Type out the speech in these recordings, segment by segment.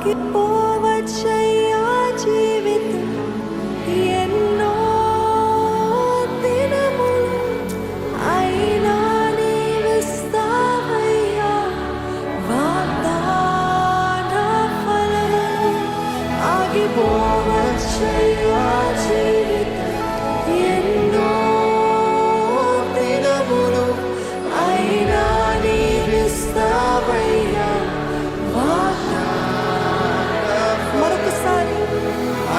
ఆగిపోవచ్చయ్యా జీవితం ఎన్నో దినములు అయినా నీవిస్తావయ్యా వాగ్దాన ఫలము. ఆగిపోవచ్చయ్యా జీవితం ఎన్నో దినములు అయినా నీవిస్తావయ్యా మరొకసారి.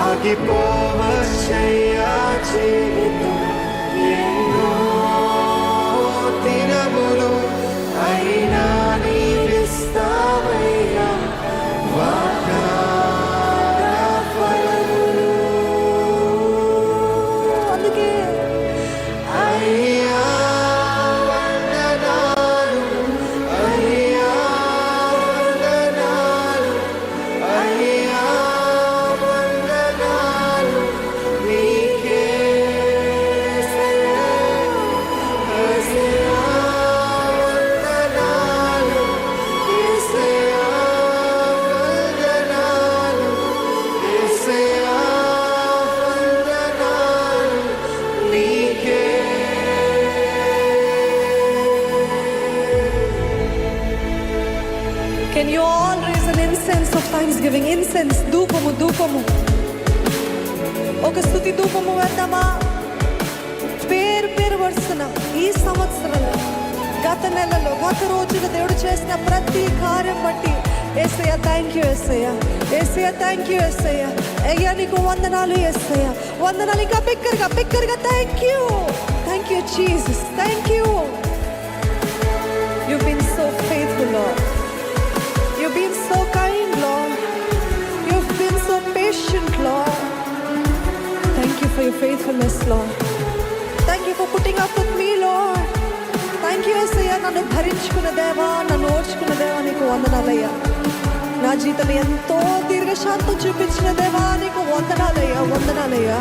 ఆగిపోవచ్చయ్యా జీవితం ఎన్నో దినములు అయినా నీవిస్తావయ్యా వాగ్దాన ఫలములు. అందుకే అయ్యా వందనాలు, అయ్యా వందనాలు, అయ్యా వందనాలు నీకే యేసయ్యా. యేసయ్యా వందనాలు, యేసయ్యా వందనాలు, యేసయ్యా వందనాలు నీకే. Can you all raise an incense of thanksgiving? Incense, ధూపము, ధూపము. ఒక స్తుతి ధూపము వేద్దామా? పేరు పేరు వరుసన ఈ సంవత్సరంలో, గత నెలలో, గత రోజులు దేవుడు చేసిన ప్రతి కార్యం బట్టి యేసయ్యా థ్యాంక్ యూ యేసయ్యా, యేసయ్యా థ్యాంక్ యూ యేసయ్యా, అయ్యా నీకు వందనాలు యేసయ్యా, వందనాలు. ఇంకా బిగ్గరగా బిగ్గరగా thank you Jesus, thank you. You've been so faithful, Lord. You've been so kind, Lord. You've been so patient, Lord. Thank you for your faithfulness, Lord. Thank you for putting up with me, Lord. Thank you, యేసయ్యా, నన్ను భరించుకున్న దేవా, నన్ను ఓర్చుకున్న దేవా నీకు వందనాలయ్యా. నా జీవితంలో ఎంతో దీర్ఘశాంతం చూపించిన దేవా నీకు వందనాలయ్యా, వందనాలయ్యా.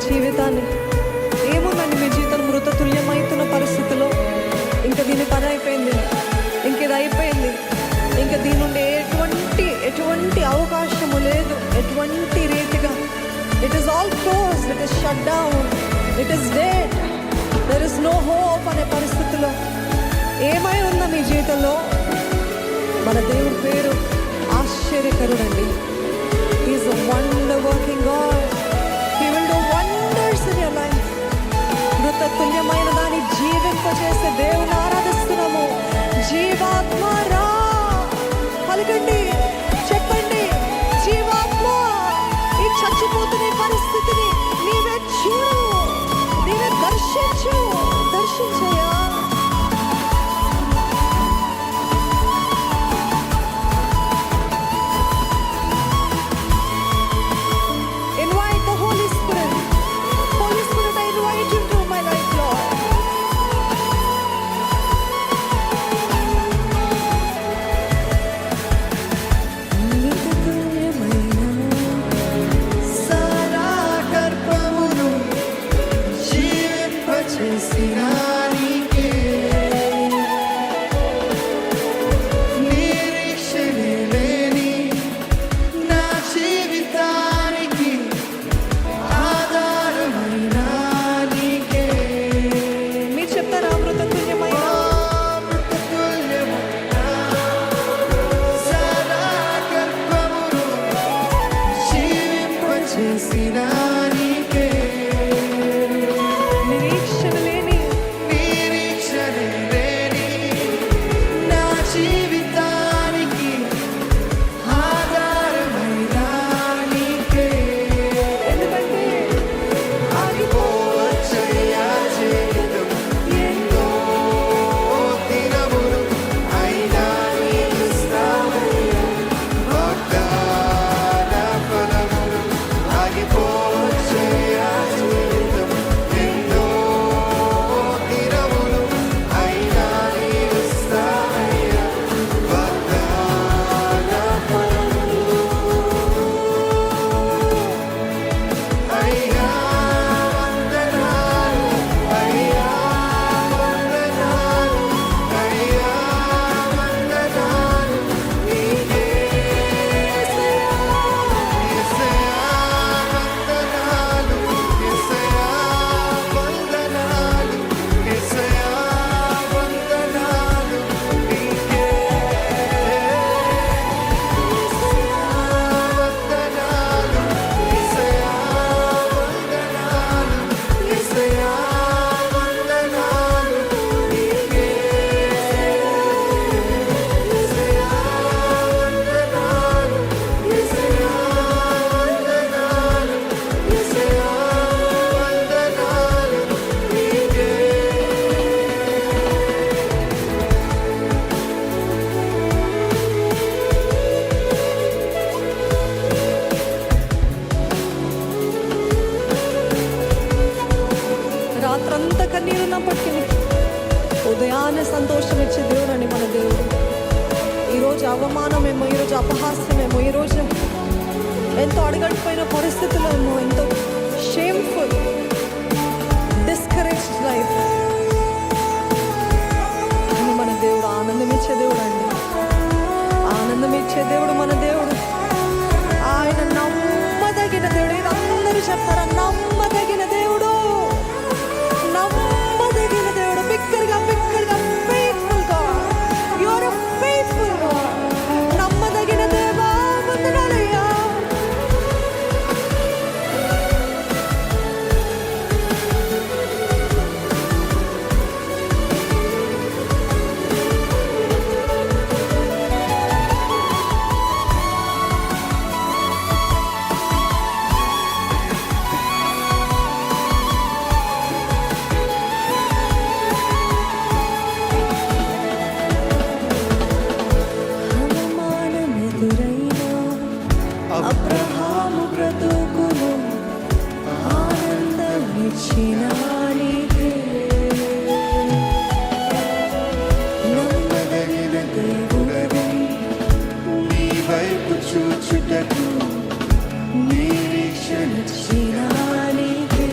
జీవితాన్ని ఏముందండి మీ జీవితం మృతతుల్యమవుతున్న పరిస్థితిలో? ఇంకా దీని పని అయిపోయింది, ఇంక ఇది అయిపోయింది, ఇంకా దీని నుండి ఎటువంటి అవకాశము లేదు, ఎటువంటి రీతిగా. It is all closed, it is shut down, it is dead, there is no hope అనే పరిస్థితిలో ఏమై ఉందా మీ జీవితంలో? మన దేవుడి పేరు ఆశ్చర్యకరుడండి. He is a wonder working God. He will do wonders in your life. మృతతుల్యమైన దాన్ని జీవింపజేసే దేవుని ఆరాధిస్తున్నాము. జీవాత్మ రా, పలకండి, చెప్పండి, జీవాత్మ ఈ చచ్చిపోతున్న పరిస్థితిని నీవే చూడు, నీవే దర్శించు, దర్శించయ్యా. రాత్రంతా కన్నీరున్నప్పటికీ ఉదయాన్నే సంతోషం ఇచ్చే దేవుడు అండి మన దేవుడు. ఈరోజు అవమానమేమో, ఈరోజు అపహాస్యమేమో, ఈరోజు ఎంతో అడగడిపోయిన పరిస్థితులు ఏమో, ఎంతో షేమ్ఫుల్ డిస్కరేజ్డ్ లైఫ్, కానీ మన దేవుడు ఆనందం ఇచ్చే దేవుడు అండి. ఆనందం ఇచ్చే దేవుడు మన దేవుడు. ఆయన నమ్మదగిన దేవుడు. ఇది అందరూ చెప్తారా? నమ్మదగిన దేవుడు, నమ్మదగిన దేవుడు. బిక్కరగా బిక్కరగా faithful God. You are a faithful God. నమ్మదగిన దేవా వందనాలయ్యా. అబ్రహాము బ్రతుకును ఆనందమిచ్చిన నీకే, నమ్మదగిన దేవుడని నీ వైపు చూచుటకు నిరీక్షణిచ్చిన నీకే.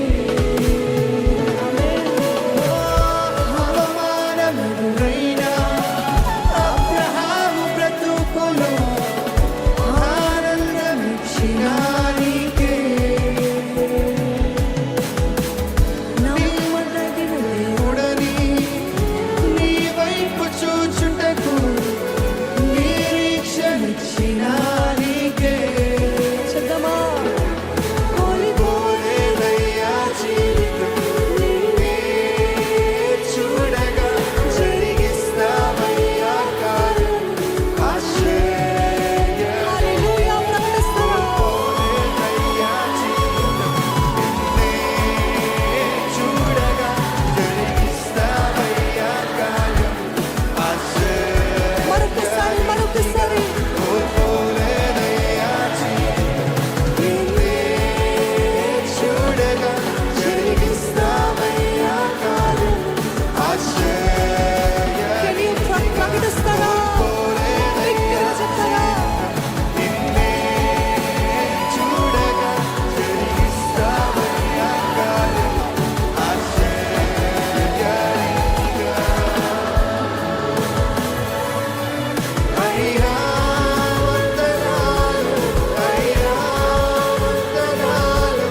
అవమానములైన అబ్రహాము బ్రతుకును ఆనందమిచ్చిన నీకే, నమ్మదగిన దేవుడని నీ వైపు చూచుటకు నిరీక్షణిచ్చిన నీకే. చెద్దమా కోలేదయ్యా జీవితం నిన్నే చూడగా, జరిగిస్తావయ్యా కార్యం ఆశ్చర్య. హల్లెలూయా ప్రకటిస్తారా? కోలేదయ్యా జీవితం నిన్నే చూడగా, జరిగిస్తావయ్యా కార్యం ఆశ్చర్య. మరొకసారి కోలేదయ్యా జీవితం నిన్నే చూడగా, జరిగిస్తావయ్యా కార్యం ఆశ్చర్య. ప్రకటిస్తారా? ఇక్కడ చెప్తారా? నిన్నే చూడగా, జరిగిస్తావయ్యా కార్యం ఆశ్చర్యరీతిగా. అయ్యా వందనాలు, అయ్యా వందనాలు,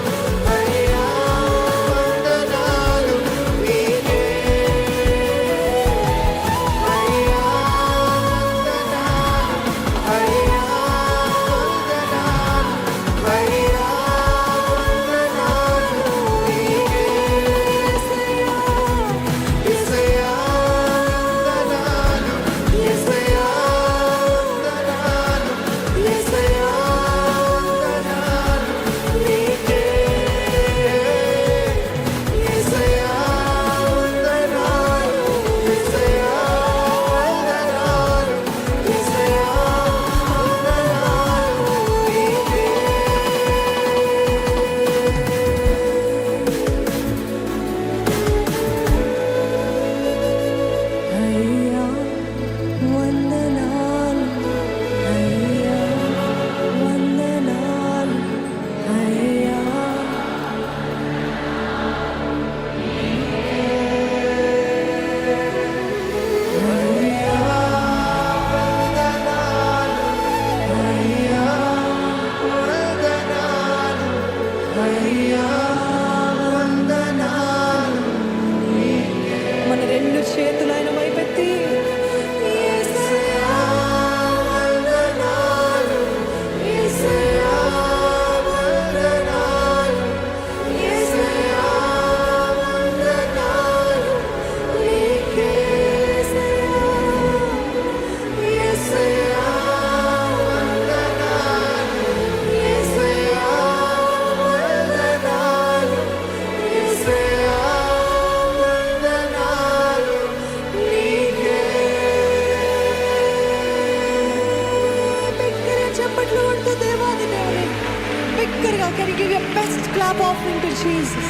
అయ్యా వందనాలు నీకే. అయ్యా వందనాలు, అయ్యా వందనాలు, అయ్యా వందనాలు నీకే. యేసయ్యా వందనాలు, యేసయ్యా వందనాలు, యేసయ్యా వందనాలు నీకే. యేసయ్యా వందనాలు, యేసయ్యా వందనాలు, యేసయ్యా వందనాలు నీకే. అయ్యా వందనాలు, అయ్యా వందనాలు, అయ్యా. మన రెండు చేతులు ఆయన వైపెత్తి యేసయ్యా వందనాలు, యేసయ్యా వందనాలు, యేసయ్యా వందనాలు నీకే. యేసయ్యా వందనాలు, యేసయ్యా వందనాలు, యేసయ్యా వందనాలు నీకే. బిగ్గరగా చప్పట్లు కొడుతూ దేవాది దేవుడే బిగ్గరగా. Can you give your best clap offering to Jesus?